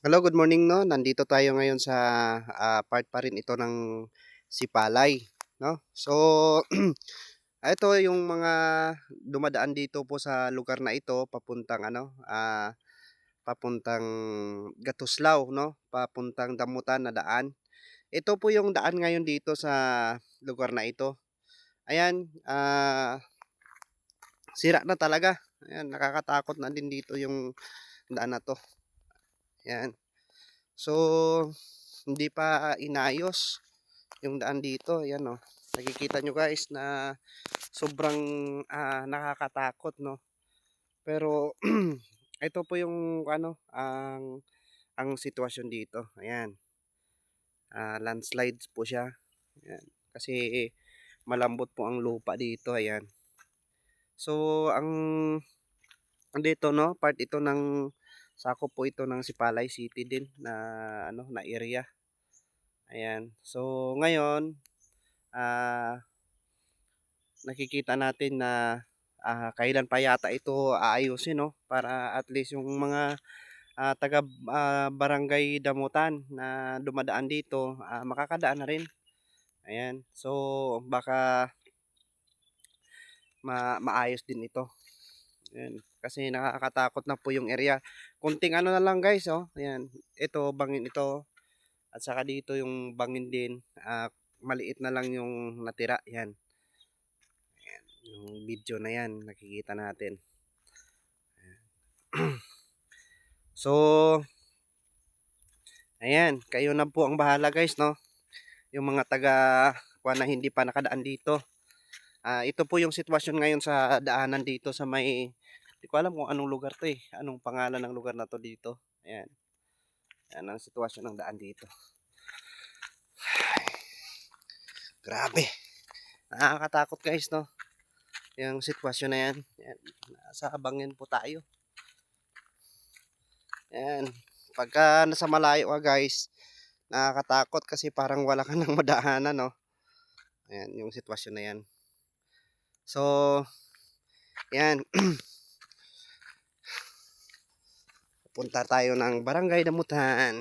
Hello, good morning 'no. Nandito tayo ngayon sa, part pa rin ito ng Sipalay 'no. So, ito yung mga dumadaan dito po sa lugar na ito papuntang ano, papuntang Gatuslaw 'no, papuntang Damutan na daan. Ito po yung daan ngayon dito sa lugar na ito. Ayan, sira na talaga. Ayan, nakakatakot na din dito yung daan na 'to, ayan. So, hindi pa inayos yung daan dito, ayan oh. Nakikita nyo guys na sobrang nakakatakot 'no. Pero ito po yung ano, ang sitwasyon dito, ayan. Landslides po siya, ayan. Kasi malambot po ang lupa dito, ayan. So, dito 'no, part ito ng sakop po ito ng Sipalay City din na ano, na area, ayan. So, ngayon, ah nakikita natin na, kailan pa yata ito aayusin 'no, para at least yung mga, taga, Barangay Damutan na dumadaan dito, makakadaan na rin, ayan. So, baka maayos din ito, ayan. Kasi nakakatakot na po yung area. Konting ano na lang guys, oh, ayan, ito bangin ito at saka dito yung bangin din, maliit na lang yung natira, 'yan. Yung video na 'yan nakikita natin. So, ayan, kayo na po ang bahala guys, no? Yung mga taga kuha na hindi pa nakadaan dito. Ito po yung sitwasyon ngayon sa daanan dito sa may, hindi ko alam kung anong lugar to eh. Anong pangalan ng lugar na to dito. Ayan, ayan ang sitwasyon ng daan dito. Grabe, nakakatakot guys, no? Yung sitwasyon na yan. Ayan, nasa abangin po tayo. Ayan, pagka nasa malayo ka guys, nakakatakot kasi parang wala ka ng madaanan, no? Ayan, yung sitwasyon na yan. So, yan. Punta tayo ng Barangay Damutan.